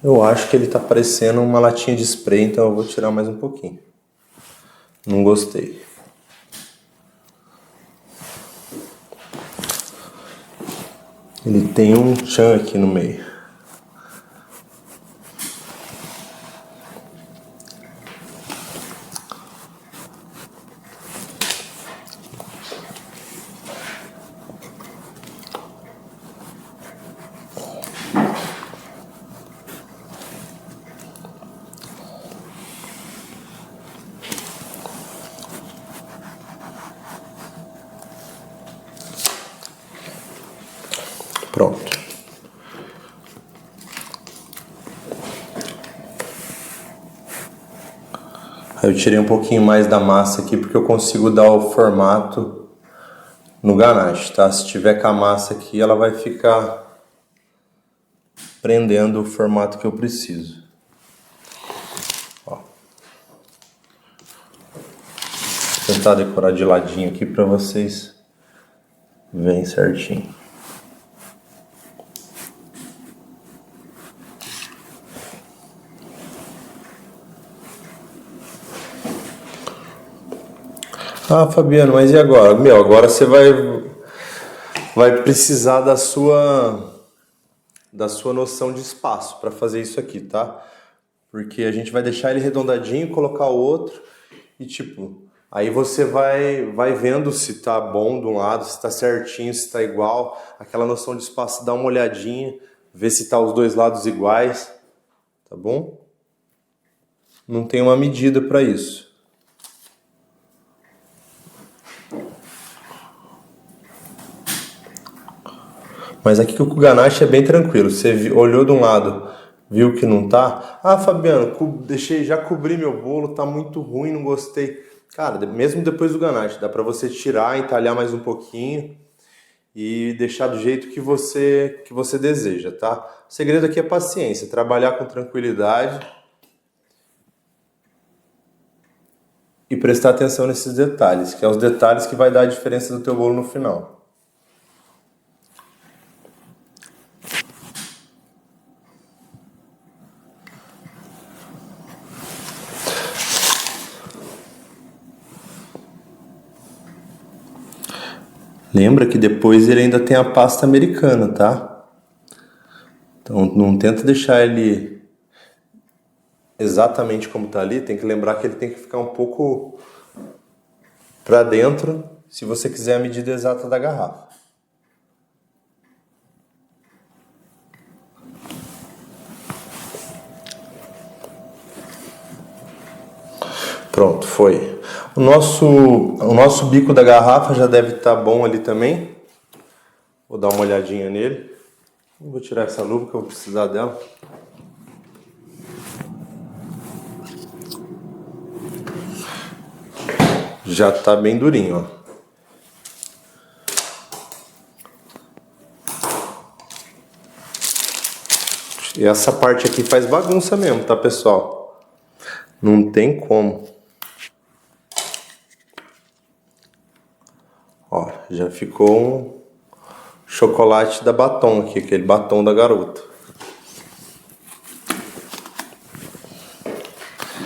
Speaker 1: Eu acho que ele tá parecendo uma latinha de spray, então eu vou tirar mais um pouquinho. Não gostei. Ele tem um tchan aqui no meio. Pronto. Aí eu tirei um pouquinho mais da massa aqui porque eu consigo dar o formato no ganache, tá? Se tiver com a massa aqui, ela vai ficar prendendo o formato que eu preciso. Ó. Vou tentar decorar de ladinho aqui para vocês verem certinho. Ah, Fabiano, mas e agora? Meu, agora você vai precisar da sua noção de espaço para fazer isso aqui, tá? Porque a gente vai deixar ele redondadinho, colocar o outro e tipo, aí você vai vendo se tá bom de um lado, se tá certinho, se tá igual, aquela noção de espaço, dá uma olhadinha, ver se tá os dois lados iguais, tá bom? Não tem uma medida para isso. Mas aqui com o ganache é bem tranquilo. Você olhou de um lado, viu que não tá? Ah, Fabiano, já cobri meu bolo, tá muito ruim, não gostei. Cara, mesmo depois do ganache, dá pra você tirar, entalhar mais um pouquinho e deixar do jeito que você deseja, tá? O segredo aqui é paciência, trabalhar com tranquilidade e prestar atenção nesses detalhes, que é os detalhes que vai dar a diferença do teu bolo no final. Lembra que depois ele ainda tem a pasta americana, tá? Então não tenta deixar ele exatamente como tá ali, tem que lembrar que ele tem que ficar um pouco para dentro, se você quiser a medida exata da garrafa. Pronto, foi. O nosso bico da garrafa já deve estar bom ali também. Vou dar uma olhadinha nele. Vou tirar essa luva que eu vou precisar dela. Já tá bem durinho, ó. E essa parte aqui faz bagunça mesmo, tá, pessoal? Não tem como. Ó, já ficou um chocolate da Batom aqui, aquele batom da garota.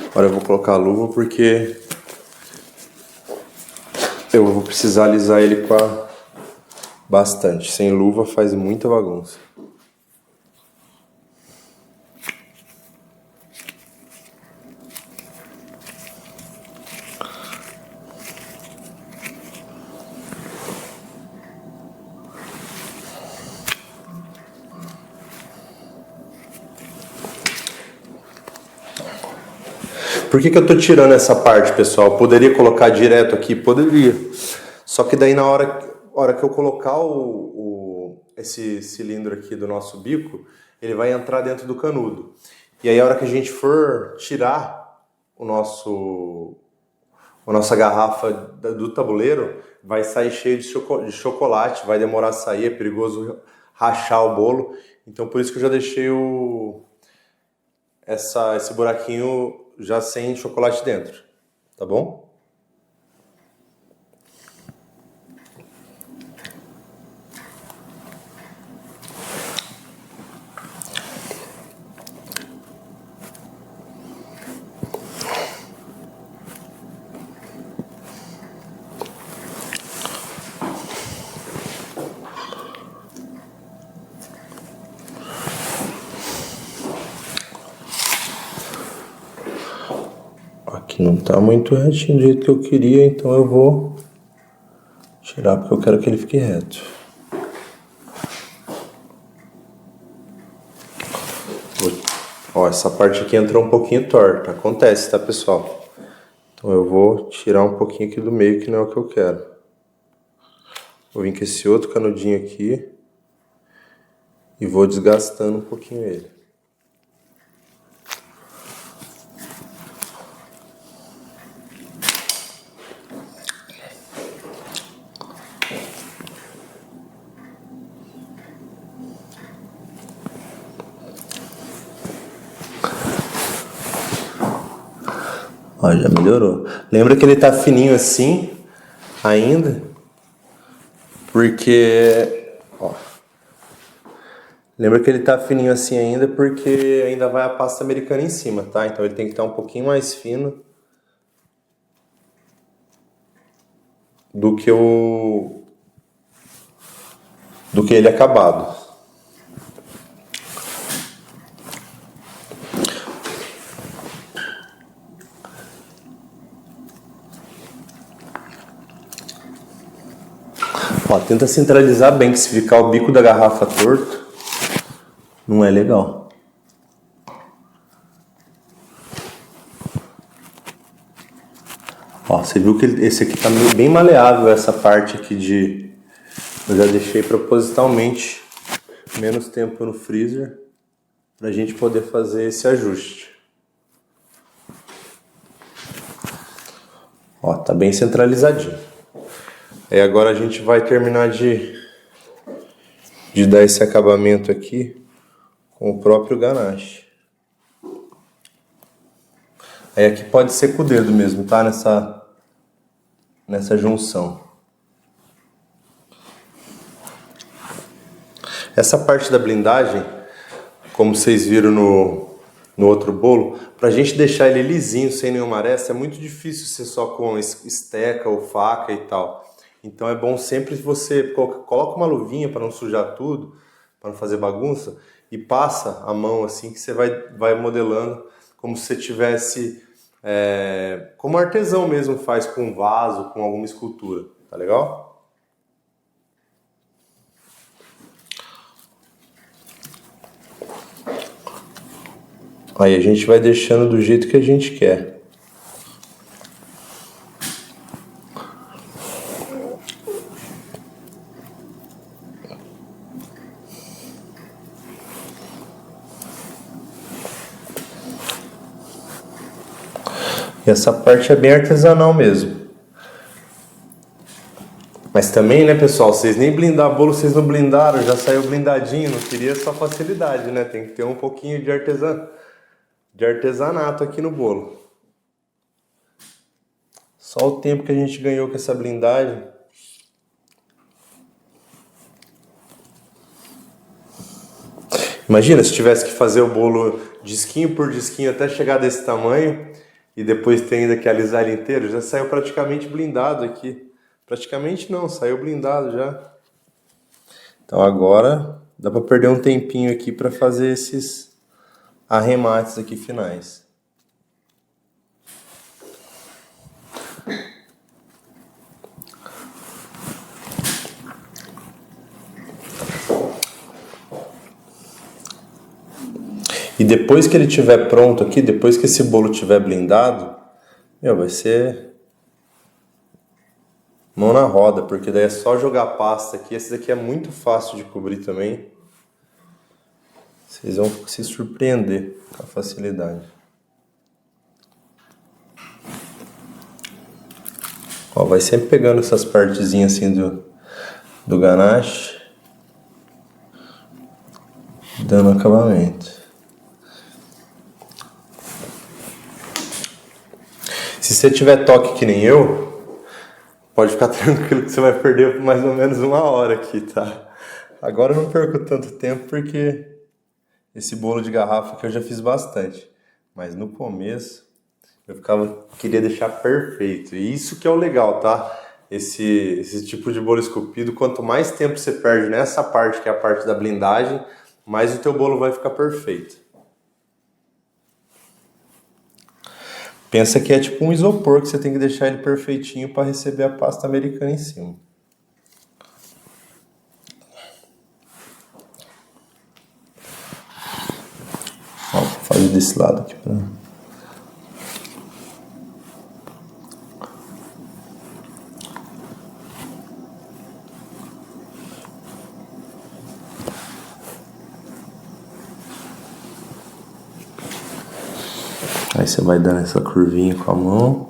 Speaker 1: Agora eu vou colocar a luva porque eu vou precisar alisar ele bastante. Sem luva faz muita bagunça. Por que eu tô tirando essa parte, pessoal? Poderia colocar direto aqui? Poderia. Só que daí na hora que eu colocar esse cilindro aqui do nosso bico, ele vai entrar dentro do canudo. E aí a hora que a gente for tirar o a nossa garrafa do tabuleiro vai sair cheio de chocolate, vai demorar a sair, é perigoso rachar o bolo. Então por isso que eu já deixei esse buraquinho já sem chocolate dentro, tá bom? Aqui não tá muito retinho do jeito que eu queria, então eu vou tirar porque eu quero que ele fique reto. Ó, essa parte aqui entrou um pouquinho torta, acontece, tá, pessoal? Então eu vou tirar um pouquinho aqui do meio, que não é o que eu quero. Vou vir com esse outro canudinho aqui e vou desgastando um pouquinho ele. Ó, já melhorou. Lembra que ele tá fininho assim ainda? Porque... ó. Lembra que ele tá fininho assim ainda porque ainda vai a pasta americana em cima, tá? Então ele tem que estar um pouquinho mais fino do que ele acabado. Ó, tenta centralizar bem, que se ficar o bico da garrafa torto, não é legal. Ó, você viu que esse aqui tá bem maleável, essa parte aqui de... eu já deixei propositalmente menos tempo no freezer pra gente poder fazer esse ajuste. Ó, tá bem centralizadinho. Aí agora a gente vai terminar de dar esse acabamento aqui com o próprio ganache. Aí aqui pode ser com o dedo mesmo, tá? Nessa junção. Essa parte da blindagem, como vocês viram no outro bolo, pra gente deixar ele lisinho, sem nenhuma aresta, é muito difícil ser só com esteca ou faca e tal. Então é bom sempre você coloca uma luvinha para não sujar tudo, para não fazer bagunça, e passa a mão assim que você vai modelando como se você tivesse, como o artesão mesmo faz com um vaso, com alguma escultura, tá legal? Aí a gente vai deixando do jeito que a gente quer. E essa parte é bem artesanal mesmo. Mas também, né, pessoal, vocês nem blindar bolo, vocês não blindaram, já saiu blindadinho, não queria só facilidade, né? Tem que ter um pouquinho de artesanato aqui no bolo. Só o tempo que a gente ganhou com essa blindagem. Imagina se tivesse que fazer o bolo disquinho por disquinho até chegar desse tamanho e depois ter ainda que alisar ele inteiro. Já saiu praticamente blindado aqui. Praticamente não, saiu blindado já. Então agora dá para perder um tempinho aqui para fazer esses arremates aqui finais. E depois que ele estiver pronto aqui, depois que esse bolo estiver blindado, vai ser mão na roda, porque daí é só jogar pasta aqui. Esse daqui é muito fácil de cobrir também. Vocês vão se surpreender com a facilidade. Ó, vai sempre pegando essas partezinhas assim do ganache, dando acabamento. Se você tiver toque que nem eu, pode ficar tranquilo que você vai perder mais ou menos 1 hora aqui, tá? Agora eu não perco tanto tempo porque esse bolo de garrafa aqui eu já fiz bastante. Mas no começo queria deixar perfeito. E isso que é o legal, tá? Esse tipo de bolo esculpido, quanto mais tempo você perde nessa parte, que é a parte da blindagem, mais o teu bolo vai ficar perfeito. Pensa que é tipo um isopor que você tem que deixar ele perfeitinho para receber a pasta americana em cima. Ó, vou fazer desse lado aqui pra... Aí você vai dando essa curvinha com a mão.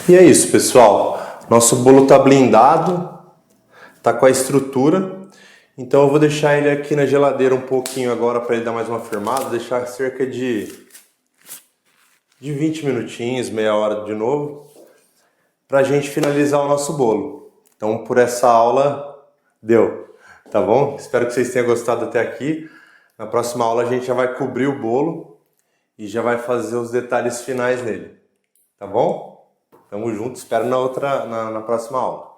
Speaker 1: E é isso, pessoal. Nosso bolo tá blindado, tá com a estrutura. Então eu vou deixar ele aqui na geladeira um pouquinho agora para ele dar mais uma firmada, deixar cerca de 20 minutinhos, meia hora de novo, pra gente finalizar o nosso bolo. Então por essa aula deu, tá bom? Espero que vocês tenham gostado até aqui. Na próxima aula a gente já vai cobrir o bolo e já vai fazer os detalhes finais nele, tá bom? Tamo junto, espero na próxima aula.